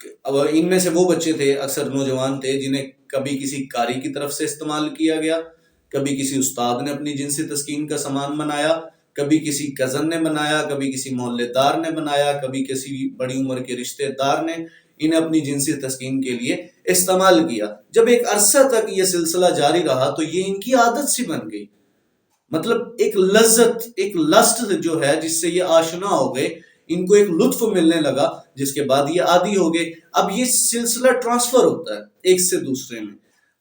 اب ان میں سے وہ بچے تھے، اکثر نوجوان تھے، جنہیں کبھی کسی قاری کی طرف سے استعمال کیا گیا، کبھی کسی استاد نے اپنی جنسی تسکین کا سامان بنایا، کبھی کسی کزن نے بنایا، کبھی کسی محلے دار نے بنایا، کبھی کسی بڑی عمر کے رشتہ دار نے انہیں اپنی جنسی تسکین کے لیے استعمال کیا۔ جب ایک عرصہ تک یہ سلسلہ جاری رہا تو یہ ان کی عادت سی بن گئی، مطلب ایک لذت، ایک لسٹ جو ہے جس سے یہ آشنا ہو گئے، ان کو ایک لطف ملنے لگا، جس کے بعد یہ عادی ہو گئے۔ اب یہ سلسلہ ٹرانسفر ہوتا ہے ایک سے دوسرے میں۔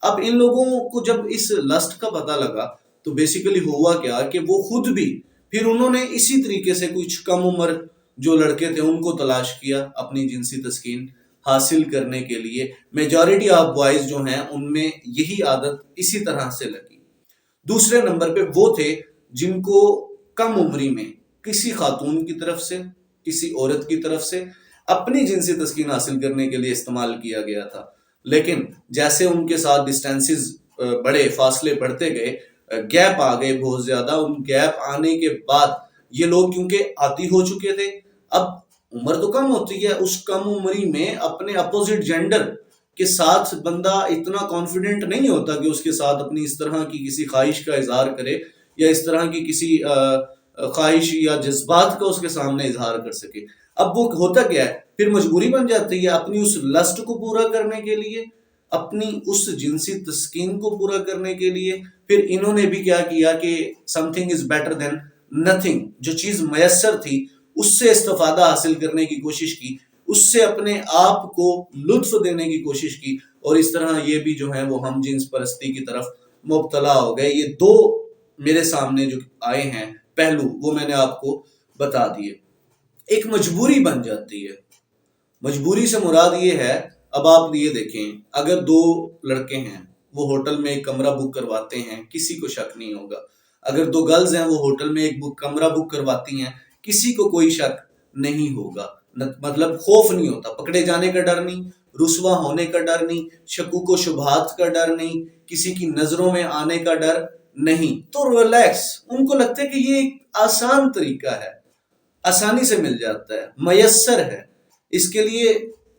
اب ان لوگوں کو جب اس لسٹ کا پتہ لگا تو بیسیکلی ہوا کیا کہ وہ خود بھی پھر انہوں نے اسی طریقے سے کچھ کم عمر جو لڑکے تھے ان کو تلاش کیا اپنی جنسی تسکین حاصل کرنے کے لیے۔ میجورٹی آف بوائز جو ہیں ان میں یہی عادت اسی طرح سے لگی۔ دوسرے نمبر پہ وہ تھے جن کو کم عمری میں کسی خاتون کی طرف سے، کسی عورت کی طرف سے اپنی جنسی تسکین حاصل کرنے کے لیے استعمال کیا گیا تھا، لیکن جیسے ان کے ساتھ ڈسٹینسز بڑے، فاصلے بڑھتے گئے، گیپ آ گئے بہت زیادہ، ان گیپ آنے کے بعد یہ لوگ کیونکہ عادی ہو چکے تھے، اب عمر تو کم ہوتی ہے، اس کم عمری میں اپنے اپوزٹ جینڈر کے ساتھ بندہ اتنا کانفیڈنٹ نہیں ہوتا کہ اس کے ساتھ اپنی اس طرح کی کسی خواہش کا اظہار کرے، یا اس طرح کی کسی خواہش یا جذبات کا اس کے سامنے اظہار کر سکے۔ اب وہ ہوتا کیا ہے، پھر مجبوری بن جاتی ہے اپنی اس لسٹ کو پورا کرنے کے لیے، اپنی اس جنسی تسکین کو پورا کرنے کے لیے، پھر انہوں نے بھی کیا کیا کہ something is better than nothing، جو چیز میسر تھی اس سے استفادہ حاصل کرنے کی کوشش کی، اس سے اپنے آپ کو لطف دینے کی کوشش کی، اور اس طرح یہ بھی جو ہیں وہ ہم جنس پرستی کی طرف مبتلا ہو گئے۔ یہ دو میرے سامنے جو آئے ہیں پہلو وہ میں نے آپ کو بتا دیے۔ ایک مجبوری بن جاتی ہے، مجبوری سے مراد یہ ہے، اب آپ یہ دیکھیں، اگر دو لڑکے ہیں وہ ہوٹل میں ایک کمرہ بک کرواتے ہیں، کسی کو شک نہیں ہوگا۔ اگر دو گرلز ہیں وہ ہوٹل میں ایک کمرہ بک کرواتی ہیں، کسی کو کوئی شک نہیں ہوگا، مطلب خوف نہیں ہوتا، پکڑے جانے کا ڈر نہیں، رسوا ہونے کا ڈر نہیں، شکوک و شبہات کا ڈر نہیں، کسی کی نظروں میں آنے کا ڈر نہیں، تو ریلیکس، ان کو لگتا ہے کہ یہ ایک آسان طریقہ ہے، آسانی سے مل جاتا ہے، میسر ہے، اس کے لیے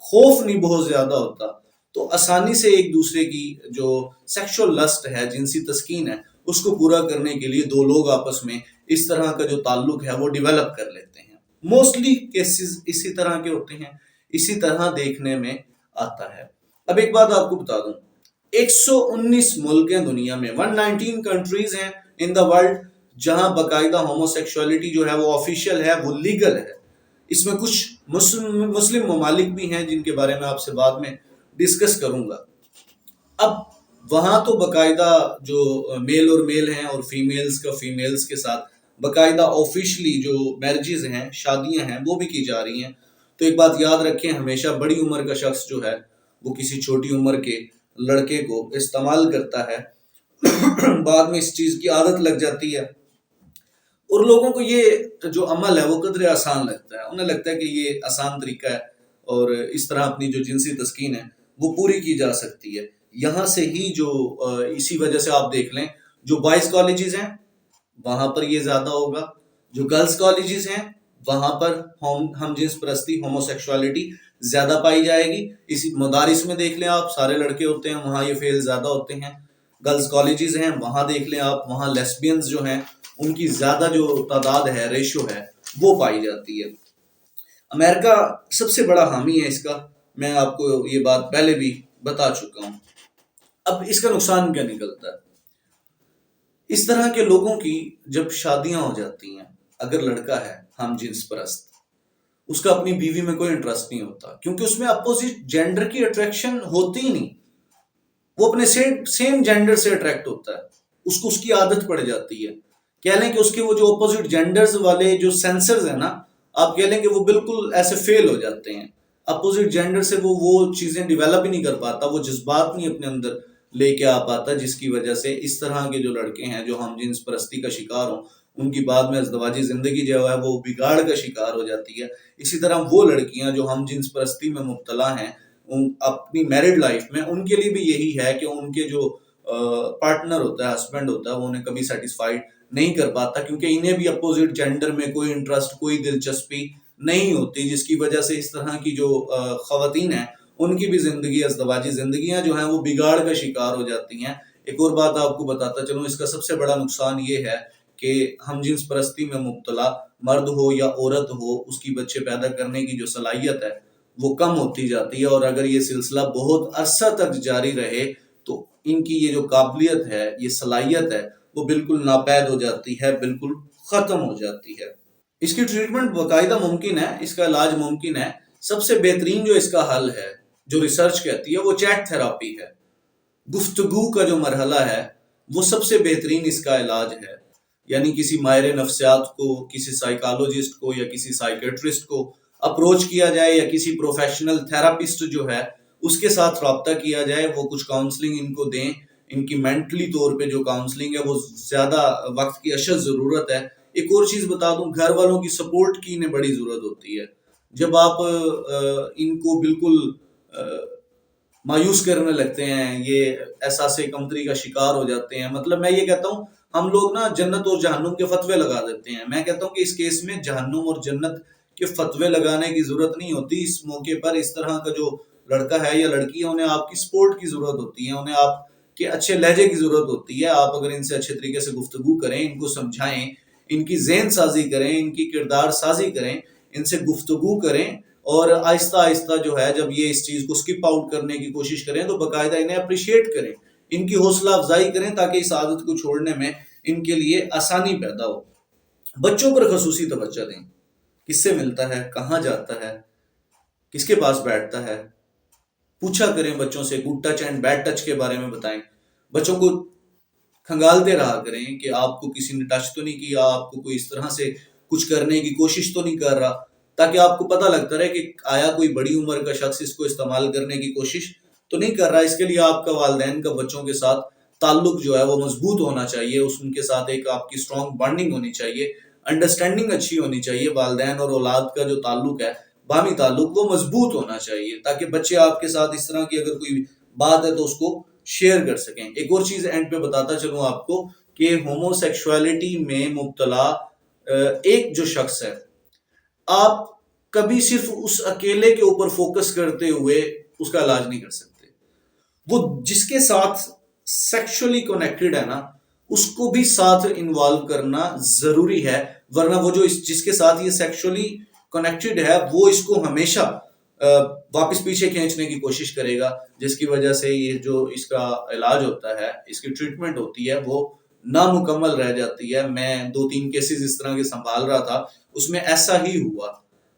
خوف نہیں بہت زیادہ ہوتا، تو آسانی سے ایک دوسرے کی جو سیکشل لسٹ ہے، جنسی تسکین ہے، اس کو پورا کرنے کے لیے دو لوگ آپس میں اس طرح کا جو تعلق ہے وہ ڈیولپ کر لیتے ہیں۔ موسٹلی کیسز اسی طرح کے ہوتے ہیں، اسی طرح دیکھنے میں آتا ہے۔ اب ایک بات آپ کو بتا دوں، 119 ملک ہیں دنیا میں، 119 کنٹریز ہیں ان دا ورلڈ جہاں باقاعدہ ہومو سیکشولیٹی جو ہے وہ آفیشیل ہے، وہ لیگل ہے۔ اس میں کچھ مسلم ممالک بھی ہیں جن کے بارے میں آپ سے بعد میں ڈسکس کروں گا۔ اب وہاں تو باقاعدہ جو میل اور میل ہیں اور فیمیلز کا فیمیلز کے ساتھ باقاعدہ آفیشلی جو میرجز ہیں، شادیاں ہیں، وہ بھی کی جا رہی ہیں۔ تو ایک بات یاد رکھیں، ہمیشہ بڑی عمر کا شخص جو ہے وہ کسی چھوٹی عمر کے لڑکے کو استعمال کرتا ہے، بعد میں اس چیز کی عادت لگ جاتی ہے، اور لوگوں کو یہ جو عمل ہے وہ قدرے آسان لگتا ہے، انہیں لگتا ہے کہ یہ آسان طریقہ ہے اور اس طرح اپنی جو جنسی تسکین ہے وہ پوری کی جا سکتی ہے۔ یہاں سے ہی جو اسی وجہ سے آپ دیکھ لیں، جو بوائز کالجز ہیں وہاں پر یہ زیادہ ہوگا، جو گرلز کالجز ہیں وہاں پر ہم جنس پرستی، ہومو سیکشوالٹی زیادہ پائی جائے گی۔ اسی مدارس میں دیکھ لیں آپ، سارے لڑکے ہوتے ہیں وہاں یہ فیل زیادہ ہوتے ہیں۔ گرلز کالجز ہیں وہاں دیکھ لیں آپ، وہاں لیسبینز جو ہیں ان کی زیادہ جو تعداد ہے، ریشو ہے، وہ پائی جاتی ہے۔ امریکہ سب سے بڑا حامی ہے اس کا، میں آپ کو یہ بات پہلے بھی بتا چکا ہوں۔ اب اس کا نقصان کیا نکلتا ہے؟ اس طرح کے لوگوں کی جب شادیاں ہو جاتی ہیں، اگر لڑکا ہے ہم جنس پرست، اس کا اپنی بیوی میں کوئی انٹرسٹ نہیں ہوتا، کیونکہ اس میں اپوزٹ جینڈر کی اٹریکشن ہوتی ہی نہیں، وہ اپنے سیم جینڈر سے اٹریکٹ ہوتا ہے، اس کو اس کی عادت پڑ جاتی ہے۔ کہہ لیں کہ اس کے وہ جو اپوزٹ جینڈرز والے جو سینسرز ہیں نا، آپ کہہ لیں کہ وہ بالکل ایسے فیل ہو جاتے ہیں، اپوزٹ جینڈر سے وہ چیزیں ڈیولپ ہی نہیں کر پاتا، وہ جذبات نہیں اپنے اندر لے کے آ پاتا، جس کی وجہ سے اس طرح کے جو لڑکے ہیں جو ہم جنس پرستی کا شکار ہوں، ان کی بعد میں ازدواجی زندگی جو ہے وہ بگاڑ کا شکار ہو جاتی ہے۔ اسی طرح وہ لڑکیاں جو ہم جنس پرستی میں مبتلا ہیں اپنی میرڈ لائف میں، ان کے لیے بھی یہی ہے کہ ان کے جو پارٹنر ہوتا ہے، ہسبینڈ ہوتا ہے، وہ انہیں کبھی سیٹسفائیڈ نہیں کر پاتا، کیونکہ انہیں بھی اپوزٹ جینڈر میں کوئی انٹرسٹ، کوئی دلچسپی نہیں ہوتی، جس کی وجہ سے اس طرح کی جو خواتین ہیں ان کی بھی زندگی، ازدواجی زندگیاں جو ہیں وہ بگاڑ کا شکار ہو جاتی ہیں۔ ایک اور بات آپ کو بتاتا چلوں، اس کا سب سے بڑا نقصان یہ ہے کہ ہم جنس پرستی میں مبتلا مرد ہو یا عورت ہو، اس کی بچے پیدا کرنے کی جو صلاحیت ہے وہ کم ہوتی جاتی ہے، اور اگر یہ سلسلہ بہت عرصہ تک جاری رہے تو ان کی یہ جو قابلیت ہے، یہ صلاحیت ہے، وہ بالکل ناپید ہو جاتی ہے، بالکل ختم ہو جاتی ہے۔ اس کی ٹریٹمنٹ باقاعدہ ممکن ہے، اس کا علاج ممکن ہے۔ سب سے بہترین جو اس کا حل ہے، جو ریسرچ کہتی ہے، وہ چیٹ تھراپی ہے۔ گفتگو کا جو مرحلہ ہے وہ سب سے بہترین اس کا علاج ہے، یعنی کسی ماہر نفسیات کو، کسی سائیکالوجسٹ کو یا کسی سائیکیٹرسٹ کو اپروچ کیا جائے، یا کسی پروفیشنل تھراپسٹ جو ہے اس کے ساتھ رابطہ کیا جائے، وہ کچھ کاؤنسلنگ ان کو دیں۔ ان کی مینٹلی طور پہ جو کاؤنسلنگ ہے وہ زیادہ وقت کی اشد ضرورت ہے۔ ایک اور چیز بتا دوں، گھر والوں کی سپورٹ کی انہیں بڑی ضرورت ہوتی ہے۔ جب آپ ان کو بالکل مایوس کرنے لگتے ہیں، یہ احساس کمتری کا شکار ہو جاتے ہیں، مطلب میں یہ کہتا ہوں ہم لوگ نا جنت اور جہنم کے فتوے لگا دیتے ہیں۔ میں کہتا ہوں کہ اس کیس میں جہنم اور جنت کے فتوے لگانے کی ضرورت نہیں ہوتی۔ اس موقع پر اس طرح کا جو لڑکا ہے یا لڑکی ہے، انہیں آپ کی سپورٹ کی ضرورت ہوتی ہے، انہیں آپ کے اچھے لہجے کی ضرورت ہوتی ہے۔ آپ اگر ان سے اچھے طریقے سے گفتگو کریں، ان کو سمجھائیں، ان کی ذہن سازی کریں، ان کی کردار سازی کریں، ان سے گفتگو کریں، اور آہستہ آہستہ جو ہے جب یہ اس چیز کو سکپ آؤٹ کرنے کی کوشش کریں تو باقاعدہ انہیں اپریشیٹ کریں، ان کی حوصلہ افزائی کریں، تاکہ اس عادت کو چھوڑنے میں ان کے لیے آسانی پیدا ہو۔ بچوں پر خصوصی توجہ دیں، کس سے ملتا ہے، کہاں جاتا ہے، کس کے پاس بیٹھتا ہے، پوچھا کریں بچوں سے، good touch and bad touch کے بارے میں بتائیں۔ بچوں کو کھنگالتے رہا کریں کہ آپ کو کسی نے ٹچ تو نہیں کیا، آپ کو کوئی اس طرح سے کچھ کرنے کی کوشش تو نہیں کر رہا، تاکہ آپ کو پتہ لگتا رہے کہ آیا کوئی بڑی عمر کا شخص اس کو استعمال کرنے کی کوشش تو نہیں کر رہا۔ اس کے لیے آپ کا والدین کا بچوں کے ساتھ تعلق جو ہے وہ مضبوط ہونا چاہیے، ان کے ساتھ ایک آپ کی اسٹرانگ بانڈنگ ہونی چاہیے، انڈرسٹینڈنگ اچھی ہونی چاہیے۔ والدین اور اولاد کا جو تعلق ہے، باہمی تعلق، وہ مضبوط ہونا چاہیے، تاکہ بچے آپ کے ساتھ اس طرح کی اگر کوئی بات ہے تو اس کو شیئر کر سکیں۔ ایک اور چیز اینڈ پہ بتاتا چلوں آپ کو کہ ہومو سیکشوالٹی میں مبتلا ایک جو شخص ہے، آپ کبھی صرف اس اکیلے کے اوپر فوکس کرتے ہوئے اس کا علاج نہیں کر سکتے۔ وہ جس کے ساتھ سیکشولی کنیکٹڈ ہے نا، اس کو بھی ساتھ انوالو کرنا ضروری ہے، ورنہ وہ جو جس کے ساتھ یہ سیکشولی کنیکٹڈ ہے وہ اس کو ہمیشہ واپس پیچھے کھینچنے کی کوشش کرے گا، جس کی وجہ سے یہ جو اس کا علاج ہوتا ہے، اس کی ٹریٹمنٹ ہوتی ہے، وہ نامکمل رہ جاتی ہے۔ میں 2-3 کیسز اس طرح کے سنبھال رہا تھا، اس میں ایسا ہی ہوا۔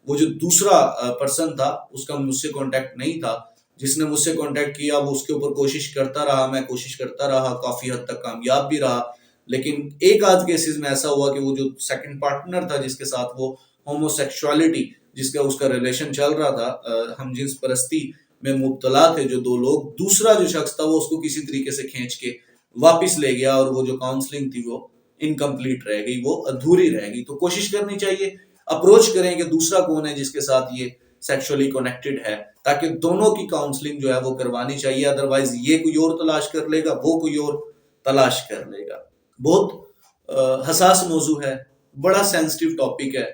وہ جو دوسرا پرسن تھا اس کا مجھ سے کانٹیکٹ نہیں تھا، جس نے مجھ سے کانٹیکٹ کیا وہ اس کے اوپر کوشش کرتا رہا، میں کوشش کرتا رہا، کافی حد تک کامیاب بھی رہا، لیکن ایک آدھ کیسز میں ایسا ہوا کہ وہ جو سیکنڈ پارٹنر تھا جس کے ساتھ وہ ہومو سیکشوالٹی جس کا اس کا ریلیشن چل رہا تھا، ہم جنس پرستی میں مبتلا تھے جو دو لوگ، دوسرا جو شخص تھا وہ اس کو کسی طریقے سے کھینچ کے واپس لے گیا، اور وہ جو کاؤنسلنگ تھی وہ انکمپلیٹ رہ گئی، وہ ادھوری رہ گئی۔ تو کوشش کرنی چاہیے، اپروچ کریں کہ دوسرا کون ہے جس کے ساتھ یہ سیکشولی کنیکٹڈ ہے، تاکہ دونوں کی کاؤنسلنگ جو ہے وہ کروانی چاہیے، ادروائز یہ کوئی اور تلاش کر لے گا، وہ کوئی اور تلاش کر لے گا۔ بہت حساس موضوع ہے، بڑا سینسٹیو ٹاپک ہے۔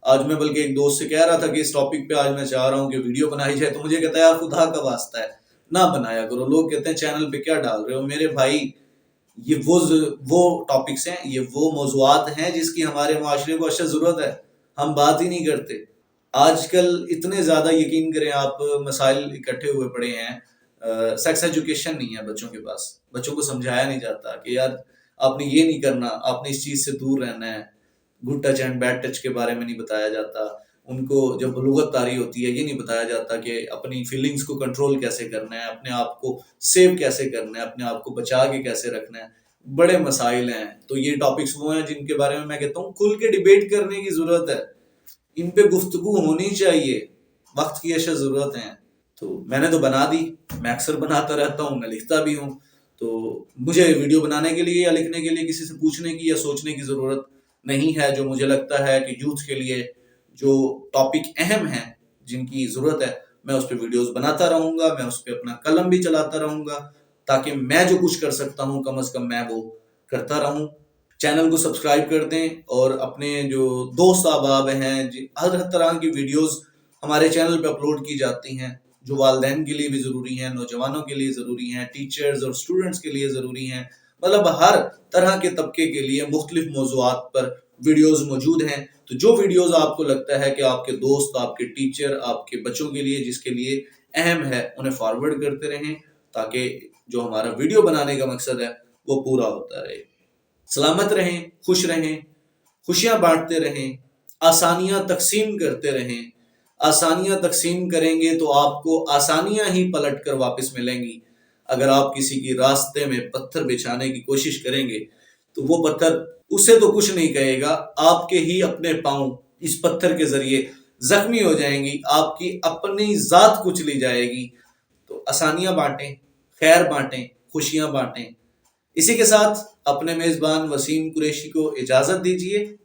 آج میں بلکہ ایک دوست سے کہہ رہا تھا کہ اس ٹاپک پہ آج میں چاہ رہا ہوں کہ ویڈیو بنائی جائے، تو مجھے کہتا ہے یار خدا کا واسطہ ہے نہ بنایا کرو، لوگ کہتے ہیں چینل پہ کیا ڈال رہے ہو۔ میرے بھائی، یہ وہ ٹاپکس ہیں، یہ وہ موضوعات ہیں جس کی ہمارے معاشرے کو اشد ضرورت ہے، ہم بات ہی نہیں کرتے۔ آج کل اتنے زیادہ یقین کریں آپ مسائل اکٹھے ہوئے پڑے ہیں، سیکس ایجوکیشن نہیں ہے بچوں کے پاس، بچوں کو سمجھایا نہیں جاتا کہ یار آپ نے یہ نہیں کرنا، آپ نے اس چیز سے دور رہنا ہے۔ Good touch and bad touch کے بارے میں نہیں بتایا جاتا، ان کو جب بلوغت طاری ہوتی ہے یہ نہیں بتایا جاتا کہ اپنی فیلنگز کو کنٹرول کیسے کرنا ہے، اپنے آپ کو سیو کیسے کرنا ہے، اپنے آپ کو بچا کے کیسے رکھنا ہے۔ بڑے مسائل ہیں، تو یہ ٹاپکس وہ ہیں جن کے بارے میں کہتا ہوں کھل کے ڈیبیٹ کرنے کی ضرورت ہے، ان پہ گفتگو ہونی چاہیے، وقت کی اشد ضرورت ہے۔ تو میں نے تو بنا دی، میں اکثر بناتا رہتا ہوں، میں لکھتا بھی ہوں، تو مجھے ویڈیو بنانے کے لیے یا لکھنے کے لیے کسی سے پوچھنے کی یا سوچنے کی ضرورت نہیں ہے۔ جو مجھے لگتا ہے کہ یوتھ کے لیے جو ٹاپک اہم ہیں، جن کی ضرورت ہے، میں اس پہ ویڈیوز بناتا رہوں گا، میں اس پہ اپنا قلم بھی چلاتا رہوں گا، تاکہ میں جو کچھ کر سکتا ہوں کم از کم میں وہ کرتا رہوں۔ چینل کو سبسکرائب کر دیں اور اپنے جو دوست احباب ہیں ہر طرح کی ویڈیوز ہمارے چینل پہ اپلوڈ کی جاتی ہیں جو والدین کے لیے بھی ضروری ہیں، نوجوانوں کے لیے ضروری ہیں، ٹیچرز اور اسٹوڈنٹس کے لیے ضروری ہیں، مطلب ہر طرح کے طبقے کے لیے مختلف موضوعات پر ویڈیوز موجود ہیں۔ تو جو ویڈیوز آپ کو لگتا ہے کہ آپ کے دوست، آپ کے ٹیچر، آپ کے بچوں کے لیے جس کے لیے اہم ہے، انہیں فارورڈ کرتے رہیں تاکہ جو ہمارا ویڈیو بنانے کا مقصد ہے وہ پورا ہوتا رہے۔ سلامت رہیں، خوش رہیں، خوشیاں بانٹتے رہیں، آسانیاں تقسیم کرتے رہیں۔ آسانیاں تقسیم کریں گے تو آپ کو آسانیاں ہی پلٹ کر واپس ملیں گی۔ اگر آپ کسی کی راستے میں پتھر بچھانے کی کوشش کریں گے تو وہ پتھر اسے تو کچھ نہیں کہے گا، آپ کے ہی اپنے پاؤں اس پتھر کے ذریعے زخمی ہو جائیں گی، آپ کی اپنی ذات کچلی جائے گی۔ تو آسانیاں بانٹیں، خیر بانٹیں، خوشیاں بانٹیں۔ اسی کے ساتھ اپنے میزبان وسیم قریشی کو اجازت دیجیے۔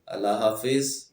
اللہ حافظ۔